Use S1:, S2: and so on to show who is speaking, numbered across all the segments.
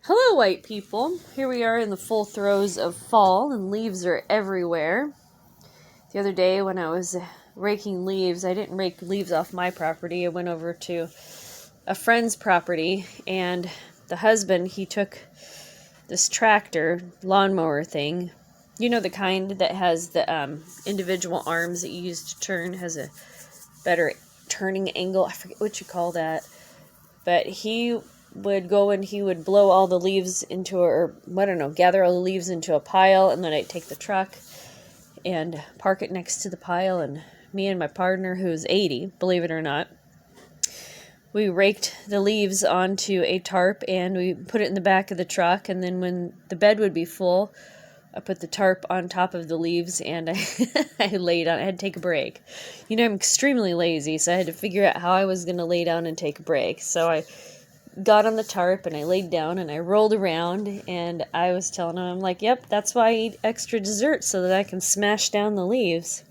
S1: Hello, white people. Here we are in the full throes of fall, and leaves are everywhere. The other day when I was raking leaves, I didn't rake leaves off my property. I went over to a friend's property, and the husband, he took this tractor, lawnmower thing. You know, the kind that has the individual arms that you use to turn, has a better turning angle. I forget what you call that. But he would go and he would blow all the leaves into, gather all the leaves into a pile, and then I'd take the truck and park it next to the pile, and me and my partner, who's 80, believe it or not, we raked the leaves onto a tarp and we put it in the back of the truck, and then when the bed would be full, I put the tarp on top of the leaves and I laid on. I had to take a break. You know, I'm extremely lazy, so I had to figure out how I was going to lay down and take a break. So I got on the tarp and I laid down and I rolled around, and I was telling him, I'm like, yep, that's why I eat extra dessert, so that I can smash down the leaves.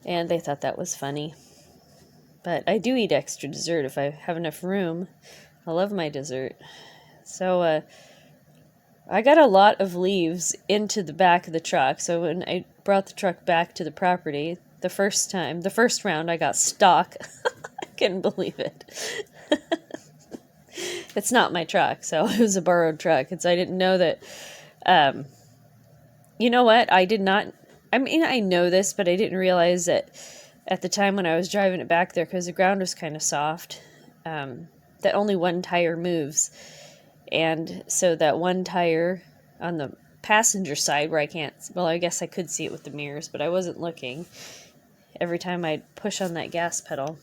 S1: And they thought that was funny. But I do eat extra dessert if I have enough room. I love my dessert. So, I got a lot of leaves into the back of the truck. So when I brought the truck back to the property, the first round, I got stock. I couldn't believe it. It's not my truck, so it was a borrowed truck. And so I didn't know that, you know what? I know this, but I didn't realize that at the time when I was driving it back there, because the ground was kind of soft, that only one tire moves. And so that one tire on the passenger side where I guess I could see it with the mirrors, but I wasn't looking. Every time I'd push on that gas pedal,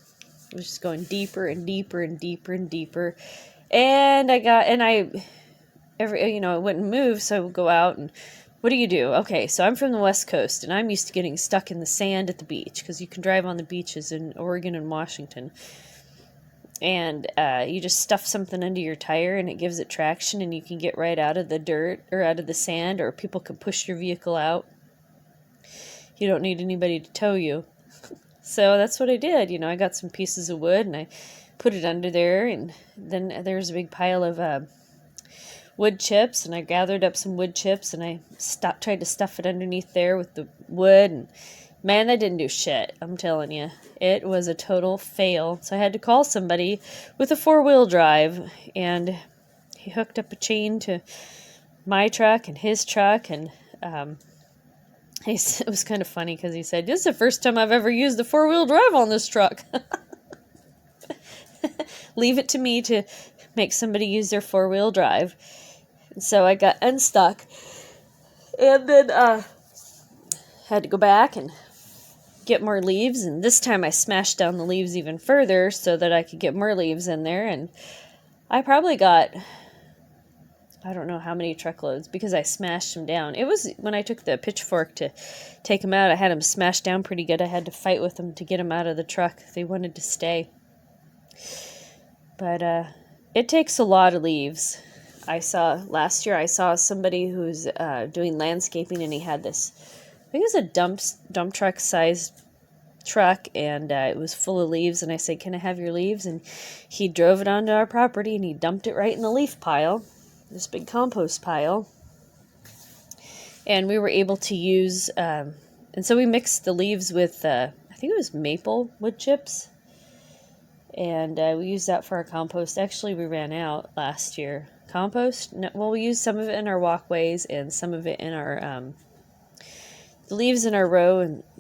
S1: it was just going deeper and deeper and deeper and deeper. And it wouldn't move, so I would go out and, what do? Okay, so I'm from the West Coast, and I'm used to getting stuck in the sand at the beach, because you can drive on the beaches in Oregon and Washington. And you just stuff something under your tire and it gives it traction, and you can get right out of the dirt or out of the sand, or people can push your vehicle out. You don't need anybody to tow you. So that's what I did. I got some pieces of wood and I put it under there, and then there's a big pile of wood chips, and I gathered up some wood chips and I tried to stuff it underneath there with the wood, and man, that didn't do shit. I'm telling you. It was a total fail. So I had to call somebody with a 4-wheel drive, and he hooked up a chain to my truck and his truck, and it was kind of funny because he said, "This is the first time I've ever used the 4-wheel drive on this truck." Leave it to me to make somebody use their 4-wheel drive. And so I got unstuck, and then had to go back and get more leaves, and this time I smashed down the leaves even further so that I could get more leaves in there, and I probably got, I don't know how many truckloads, because I smashed them down. It was when I took the pitchfork to take them out, I had them smashed down pretty good. I had to fight with them to get them out of the truck. They wanted to stay. But it takes a lot of leaves. Last year I saw somebody who's doing landscaping, and he had this, I think it was a dump truck sized truck, and it was full of leaves, and I said, "Can I have your leaves?" And he drove it onto our property and he dumped it right in the leaf pile, this big compost pile. And we were able to use, and so we mixed the leaves with, I think it was maple wood chips, and we used that for our compost. Actually, we ran out last year. Compost? No, well, we used some of it in our walkways and some of it in our, the leaves in our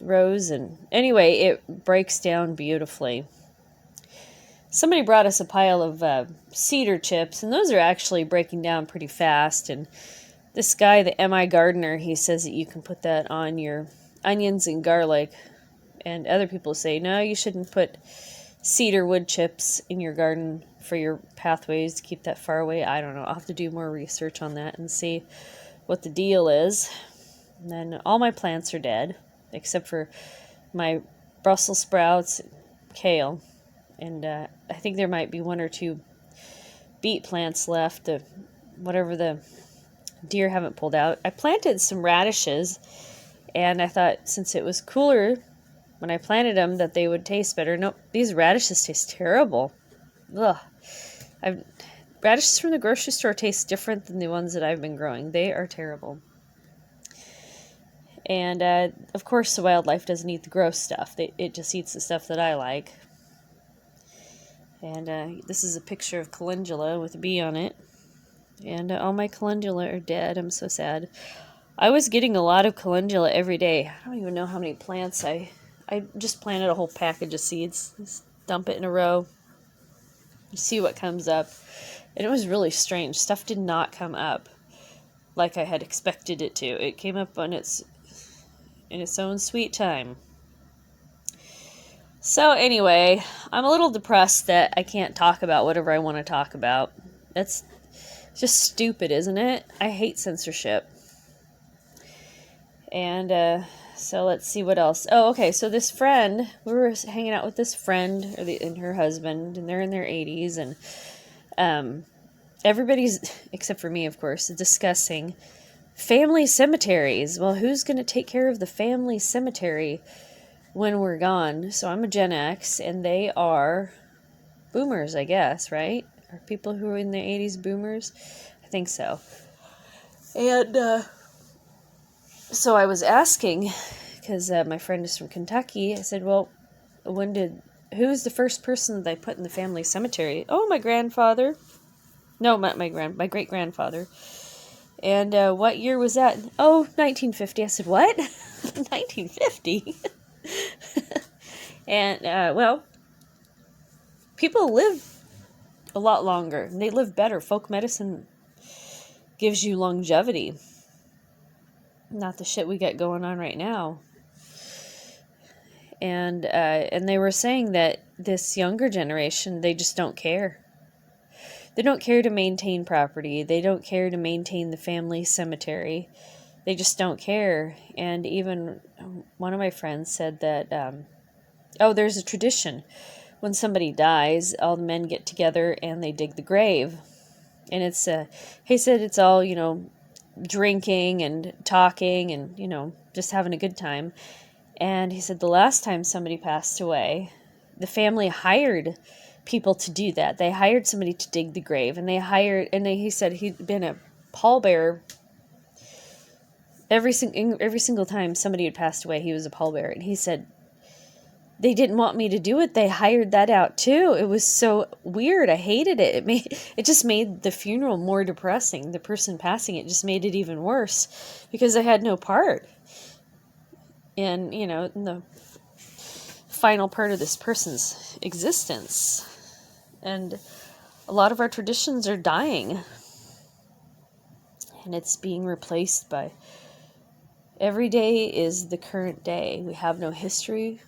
S1: rows, and anyway, it breaks down beautifully. Somebody brought us a pile of cedar chips, and those are actually breaking down pretty fast. And this guy, the MI gardener, he says that you can put that on your onions and garlic. And other people say, no, you shouldn't put cedar wood chips in your garden for your pathways to keep that far away. I don't know. I'll have to do more research on that and see what the deal is. And then all my plants are dead, except for my Brussels sprouts, kale, and I think there might be 1 or 2 beet plants left, whatever the deer haven't pulled out. I planted some radishes, and I thought since it was cooler when I planted them that they would taste better. Nope, these radishes taste terrible. Ugh. radishes from the grocery store taste different than the ones that I've been growing. They are terrible. And, of course, the wildlife doesn't eat the gross stuff. It just eats the stuff that I like. And this is a picture of calendula with a bee on it. And all my calendula are dead. I'm so sad. I was getting a lot of calendula every day. I don't even know how many plants I just planted a whole package of seeds. Just dump it in a row. See what comes up. And it was really strange. Stuff did not come up like I had expected it to. It came up in its own sweet time. So anyway, I'm a little depressed that I can't talk about whatever I want to talk about. That's just stupid, isn't it? I hate censorship. And so let's see what else. Oh, okay. So this friend, we were hanging out with this friend and her husband, and they're in their 80s, and everybody's, except for me, of course, discussing family cemeteries. Well, who's going to take care of the family cemetery when we're gone? So I'm a Gen X, and they are boomers, I guess, right? Are people who are in their 80s boomers? I think so. And so I was asking, because my friend is from Kentucky, I said, well, who's the first person that they put in the family cemetery? Oh, my grandfather. No, not my great-grandfather. And what year was that? Oh, 1950. I said, what? 1950? And, well, people live a lot longer. And they live better. Folk medicine gives you longevity. Not the shit we got going on right now. And they were saying that this younger generation, they just don't care. They don't care to maintain property. They don't care to maintain the family cemetery. They just don't care. And even one of my friends said that, there's a tradition. When somebody dies, all the men get together and they dig the grave. And it's, he said it's all, drinking and talking and, just having a good time. And he said the last time somebody passed away, the family hired people to do that. They hired somebody to dig the grave, and he said he'd been a pallbearer every single time somebody had passed away. He was a pallbearer, and he said they didn't want me to do it. They hired that out too. It was so weird. I hated it. It just made the funeral more depressing. The person passing it just made it even worse because I had no part in the final part of this person's existence. And a lot of our traditions are dying. And it's being replaced by every day is the current day. We have no history.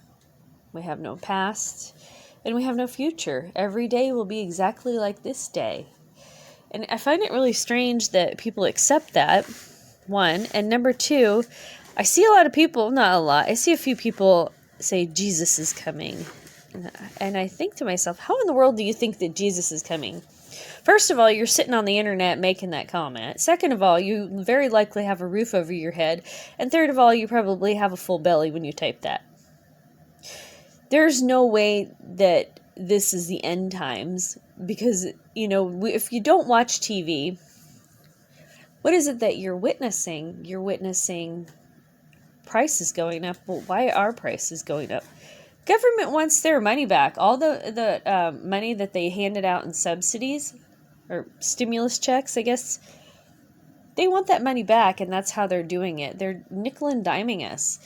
S1: We have no past. And we have no future. Every day will be exactly like this day. And I find it really strange that people accept that, one. And number two, I see a lot of people, not a lot, I see a few people say Jesus is coming. And I think to myself, how in the world do you think that Jesus is coming? First of all, you're sitting on the internet making that comment. Second of all, you very likely have a roof over your head. And third of all, you probably have a full belly when you type that. There's no way that this is the end times because, if you don't watch TV, what is it that you're witnessing? You're witnessing prices going up. Well, why are prices going up? Government wants their money back. All the money that they handed out in subsidies or stimulus checks, I guess, they want that money back, and that's how they're doing it. They're nickel and diming us.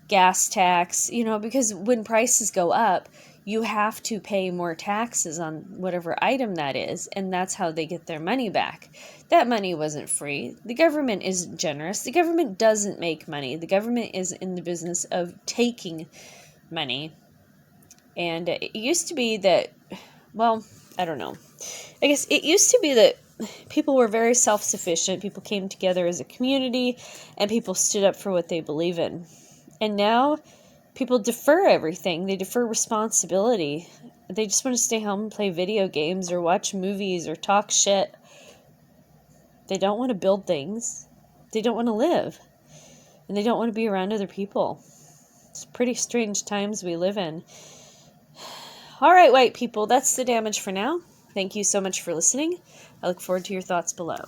S1: Gas tax, because when prices go up, you have to pay more taxes on whatever item that is, and that's how they get their money back. That money wasn't free. The government isn't generous. The government doesn't make money. The government is in the business of taking money. And it used to be that, well, I don't know. I guess it used to be that people were very self-sufficient. People came together as a community, and people stood up for what they believe in. And now people defer everything. They defer responsibility. They just want to stay home and play video games or watch movies or talk shit. They don't want to build things. They don't want to live. And they don't want to be around other people. It's pretty strange times we live in. All right, white people, that's the damage for now. Thank you so much for listening. I look forward to your thoughts below.